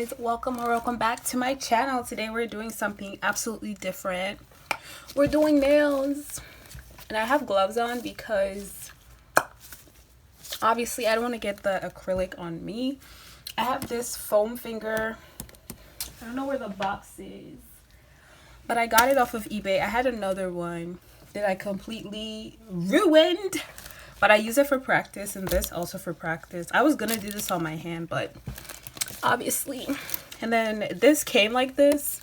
guys, welcome back to my channel. Today we're doing something absolutely different. We're doing nails, and I have gloves on because obviously I don't want to get the acrylic on me. I have this foam finger. I don't know where the box is, but I got it off of eBay. I had another one that I completely ruined, but I use it for practice, and this also for practice. I was gonna do this on my hand, but obviously, and then this came like this.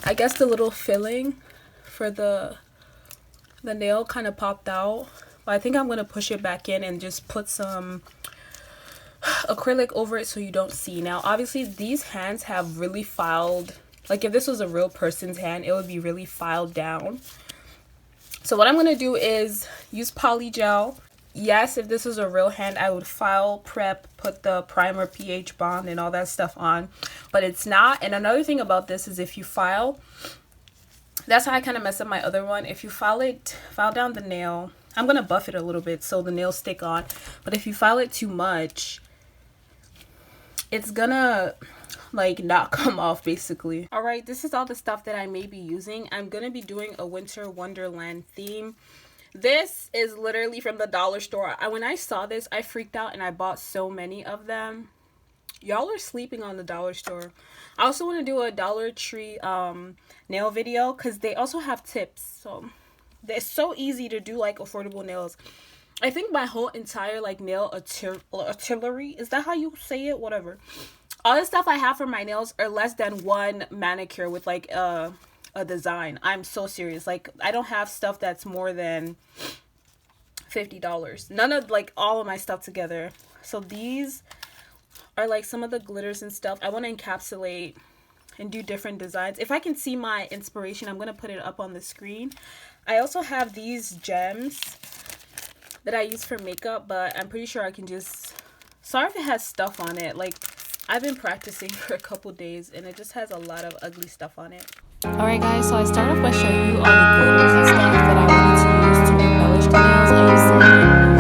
I guess the little filling for the nail kind of popped out, but I think I'm gonna push it back in and just put some acrylic over it so you don't see. Now obviously these hands have really filed, like if this was a real person's hand, it would be really filed down. So what I'm gonna do is use poly gel. Yes, if this was a real hand, I would file, prep, put the primer, pH bond, and all that stuff on. But it's not. And another thing about this is if you file, that's how I kind of mess up my other one. If you file down the nail, I'm going to buff it a little bit so the nails stick on. But if you file it too much, it's gonna like not come off basically. All right, this is all the stuff that I may be using. I'm going to be doing a winter wonderland theme. This is literally from the dollar store. When I saw this, I freaked out and I bought so many of them. Y'all are sleeping on the dollar store. I also want to do a Dollar Tree nail video because they also have tips. So it's so easy to do like affordable nails. I think my whole entire like nail artillery, is that how you say it? Whatever. All the stuff I have for my nails are less than one manicure with like a design. I'm so serious. Like I don't have stuff that's more than $50. None of like all of my stuff together. So these are like some of the glitters and stuff. I want to encapsulate and do different designs. If I can see my inspiration, I'm going to put it up on the screen. I also have these gems that I use for makeup, but I'm pretty sure I can just, sorry if it has stuff on it. Like I've been practicing for a couple days and it just has a lot of ugly stuff on it. Alright guys, so I start off by showing you all the glitters and stuff that I wanted to use to embellish the nails. I used some very simple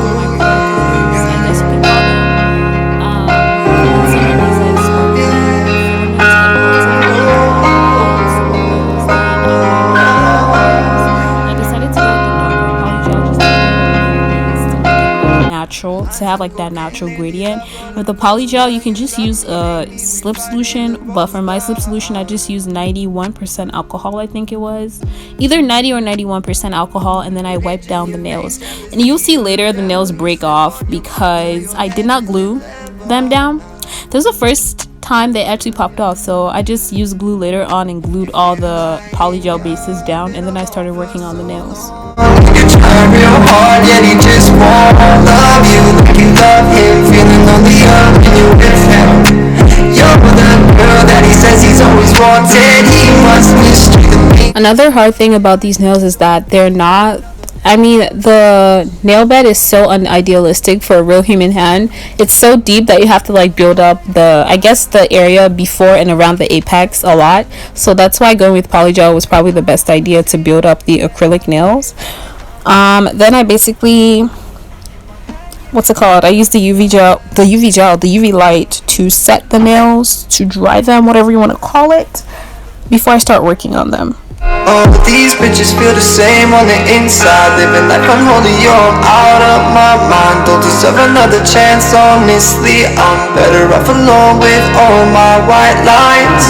micro glitters, I guess you can call them. Some of these like sparkly filaments, I decided to go with the darker poly gel just to make it natural, to have like that natural gradient. With the poly gel, you can just use a slip solution, but for my slip solution, I just used 91% alcohol, I think it was. Either 90 or 91% alcohol, and then I wiped down the nails. And you'll see later the nails break off because I did not glue them down. This was the first time they actually popped off, so I just used glue later on and glued all the poly gel bases down, and then I started working on the nails. You try real hard, yet he just won't love you like you love him. Feeling lonely up when you're with him. You're the girl that he says he's always wanted. He must mistreat me. Another hard thing about these nails is that they're not, I mean, the nail bed is so unidealistic for a real human hand. It's so deep that you have to like build up the, I guess, the area before and around the apex a lot. So that's why going with polygel was probably the best idea to build up the acrylic nails. Then I basically, what's it called? I used the UV light to set the nails, to dry them, whatever you want to call it, before I start working on them. Oh, but these bitches feel the same on the inside. Living life unholy, yo, I'm out of my mind. Don't deserve another chance, honestly. I'm better off alone with all my white lines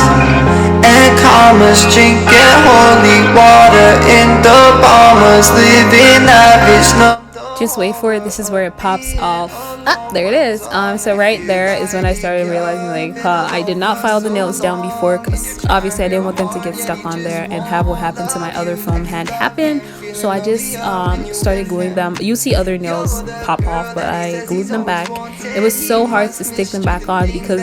and commas. Drinking holy water in the bombers. Living lavish, no. Just wait for it. This is where it pops off. Ah, there it is. So right there is when I started realizing like I did not file the nails down before because obviously I didn't want them to get stuck on there and have what happened to my other foam hand happen. So I just started gluing them. You see other nails pop off, but I glued them back. It was so hard to stick them back on because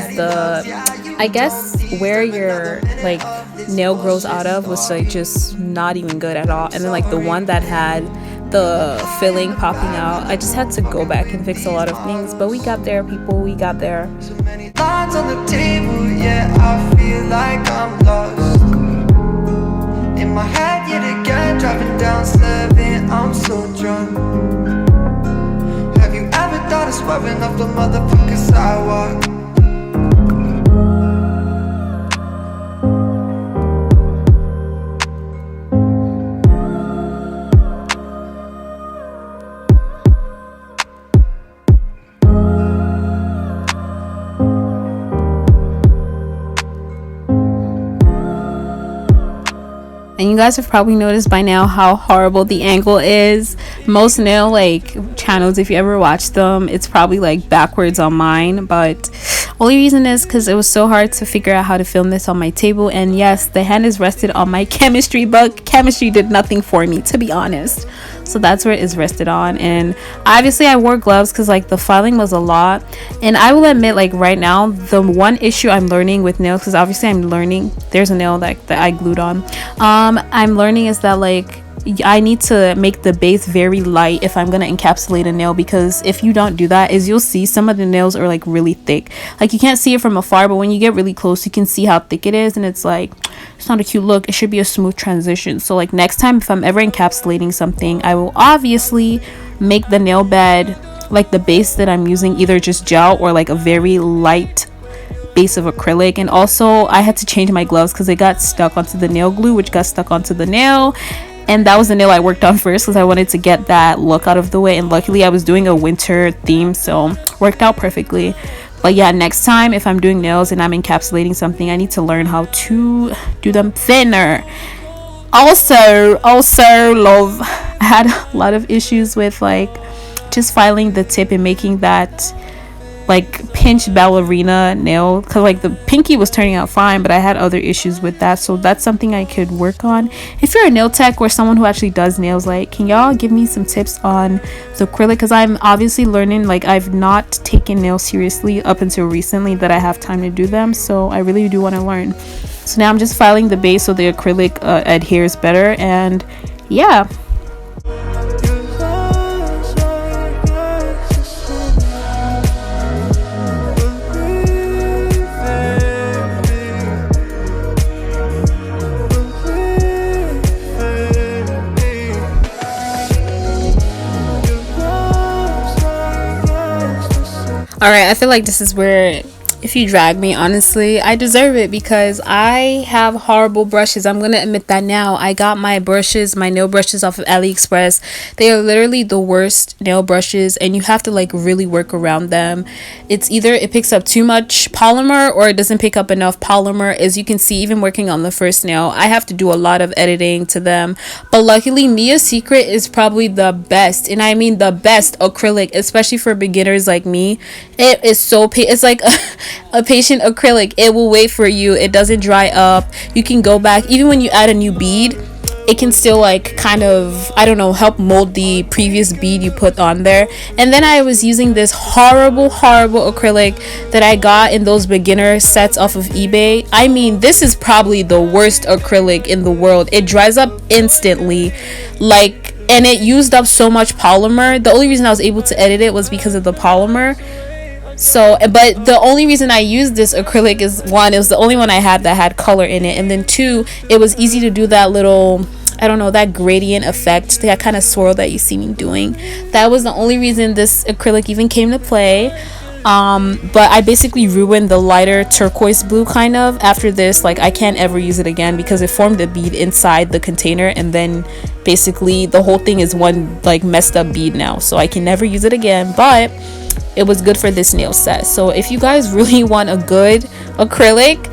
I guess where your like nail grows out of was like just not even good at all. And then like the one that had the filling popping out, I just had to go back and fix a lot of things, but we got there, people. We got there. So many lines on the table, yeah, I feel like I'm lost in my head yet again, driving down 7, I'm so drunk. Have you ever thought of swerving off the motherfucker sidewalk? And you guys have probably noticed by now how horrible the angle is. Most nail like channels, if you ever watch them, it's probably like backwards on mine. But only reason is because it was so hard to figure out how to film this on my table. And yes, the hand is rested on my chemistry book. Chemistry did nothing for me, to be honest. So that's where it is rested on. And obviously I wore gloves because like the filing was a lot. And I will admit, like right now, the one issue I'm learning with nails, because obviously I'm learning, there's a nail that I glued on, I'm learning is that like I need to make the base very light if I'm gonna encapsulate a nail, because if you don't do that, is you'll see some of the nails are like really thick. Like you can't see it from afar, but when you get really close you can see how thick it is, and it's like, it's not a cute look. It should be a smooth transition. So like next time if I'm ever encapsulating something, I will obviously make the nail bed, like the base that I'm using, either just gel or like a very light base of acrylic. And also I had to change my gloves because they got stuck onto the nail glue, which got stuck onto the nail. And that was the nail I worked on first because I wanted to get that look out of the way. And luckily I was doing a winter theme, so worked out perfectly. But yeah, next time if I'm doing nails and I'm encapsulating something, I need to learn how to do them thinner. Also love, I had a lot of issues with like just filing the tip and making that like pinch ballerina nail, because like the pinky was turning out fine, but I had other issues with that. So that's something I could work on. If you're a nail tech or someone who actually does nails, like can y'all give me some tips on the acrylic, because I'm obviously learning. Like I've not taken nails seriously up until recently that I have time to do them, so I really do want to learn. So now I'm just filing the base so the acrylic adheres better. And yeah. Alright, I feel like this is where, if you drag me, honestly, I deserve it because I have horrible brushes. I'm gonna admit that now. I got my brushes, my nail brushes off of AliExpress. They are literally the worst nail brushes, and you have to like really work around them. It's either it picks up too much polymer or it doesn't pick up enough polymer. As you can see, even working on the first nail, I have to do a lot of editing to them. But luckily, Mia's Secret is probably the best, and I mean the best acrylic, especially for beginners like me. It is so it's like a patient acrylic. It will wait for you. It doesn't dry up. You can go back even when you add a new bead. It can still like kind of, I don't know, help mold the previous bead you put on there. And then I was using this horrible acrylic that I got in those beginner sets off of eBay. I mean, this is probably the worst acrylic in the world. It dries up instantly, like, and it used up so much polymer. The only reason I was able to edit it was because of the polymer. So, but the only reason I used this acrylic is, one, it was the only one I had that had color in it, and then two, it was easy to do that little, I don't know, that gradient effect, that kind of swirl that you see me doing. That was the only reason this acrylic even came to play. But I basically ruined the lighter turquoise blue kind of after this. Like I can't ever use it again because it formed a bead inside the container, and then basically the whole thing is one like messed up bead now, so I can never use it again. But it was good for this nail set. So if you guys really want a good acrylic,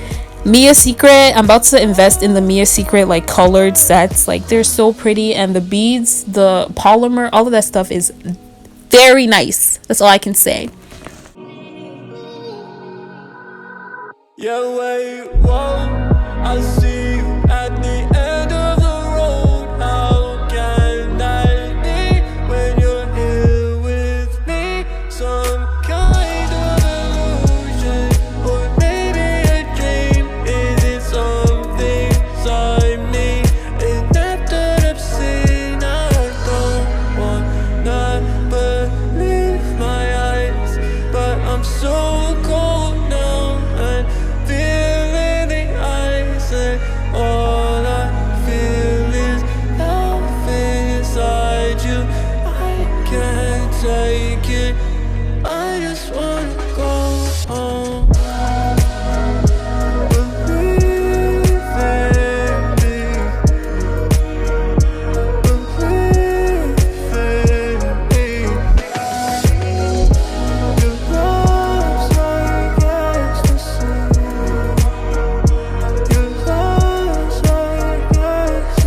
Mia's Secret, I'm about to invest in the Mia's Secret like colored sets. Like they're so pretty, and the beads, the polymer, all of that stuff is very nice. That's all I can say. Yeah, wait, whoa, I see you at the end of the road. How can I be when you're here with me? Some kind of illusion, or maybe a dream. Is it something inside me? And after I've seen, I don't wanna believe my eyes, but I'm so cold now and feeling the ice, and all I feel is love inside you. I can't take it, I just wanna go home. Believe in me, believe in me. Your love's like ecstasy. Your love's like ecstasy.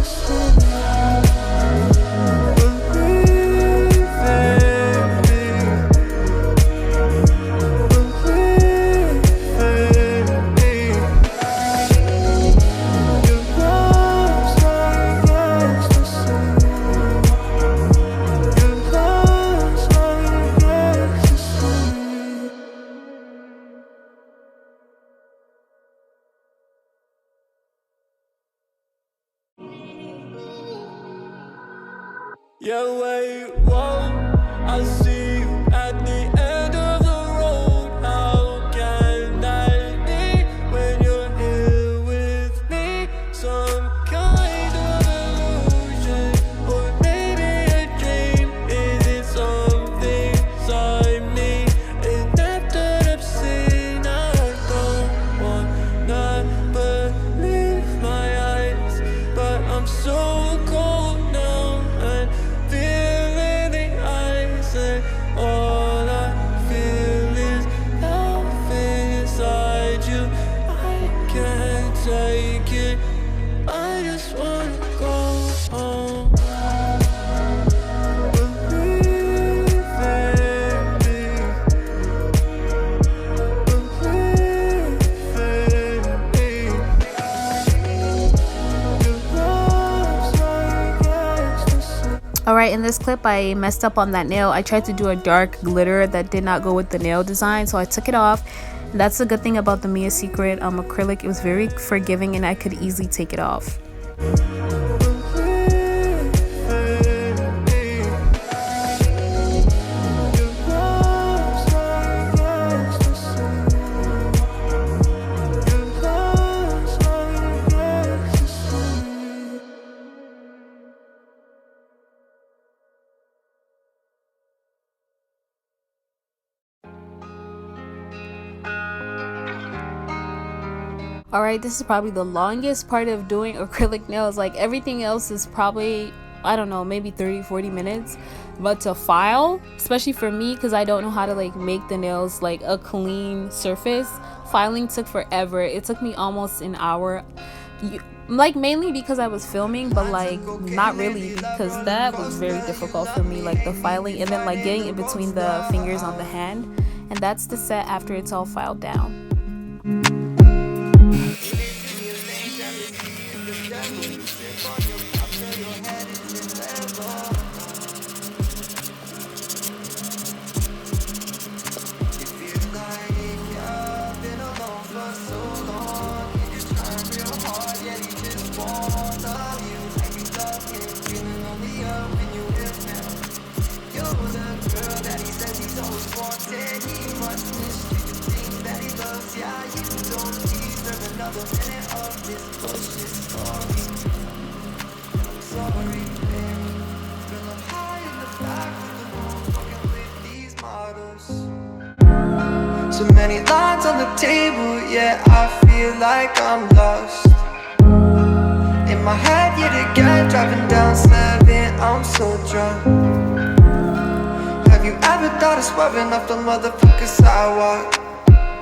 Yeah, wait, whoa, I see you at the end of the road. How can that be when you're here with me? Some kind of illusion, or maybe a dream. Is it something inside me? And after I've seen, I don't wanna believe my eyes, but I'm so cold now and feeling the ice, and all I feel is love inside you. I can't take it, I just wanna go home. Believe in me, believe in me. Your love's like ecstasy. Alright, in this clip I messed up on that nail. I tried to do a dark glitter that did not go with the nail design, so I took it off. And that's the good thing about the Mia Secret acrylic. It was very forgiving and I could easily take it off. Alright, this is probably the longest part of doing acrylic nails. Like everything else is probably, I don't know, maybe 30-40 minutes, but to file, especially for me because I don't know how to like make the nails like a clean surface, filing took forever. It took me almost an hour, like mainly because I was filming, but like not really, because that was very difficult for me, like the filing and then like getting in between the fingers on the hand. And that's the set after it's all filed down. So many lines on the table, yeah, I feel like I'm lost. In my head yet again, driving down 7, I'm so drunk. Have you ever thought of swerving off the motherfucking sidewalk?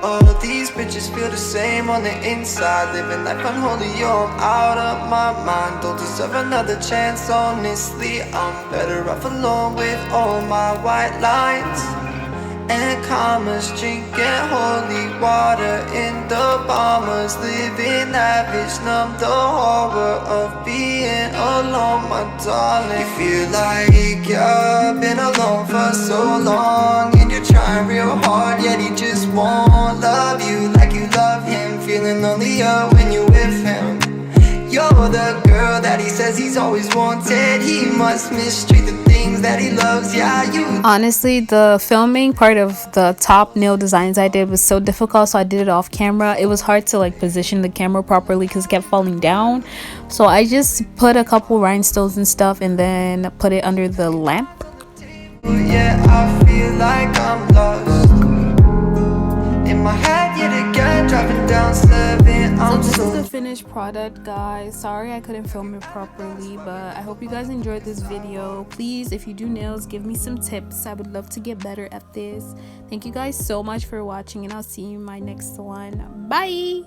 All these bitches feel the same on the inside, living life unholy, yo, I'm out of my mind. Don't deserve another chance, honestly, I'm better off alone with all my white lines and commas, drinking holy water in the bombers, living lavish, numb the horror of being alone, my darling. You feel like you've been alone for so long, and you're trying real hard, yet he just won't love you like you love him, feeling lonelier when you're with him. You're the girl that he says he's always wanted. He must mistreat the things that he loves, yeah, you. Honestly, the filming part of the top nail designs I did was so difficult, so I did it off camera. It was hard to like position the camera properly because it kept falling down. So I just put a couple rhinestones and stuff and then put it under the lamp. Yeah, I feel like I'm lost in my head yet again, driving down 7, I'm So this so is the finished product, guys. Sorry I couldn't film it properly, but I hope you guys enjoyed this video. Please, if you do nails, give me some tips. I would love to get better at this. Thank you guys so much for watching, and I'll see you in my next one. Bye.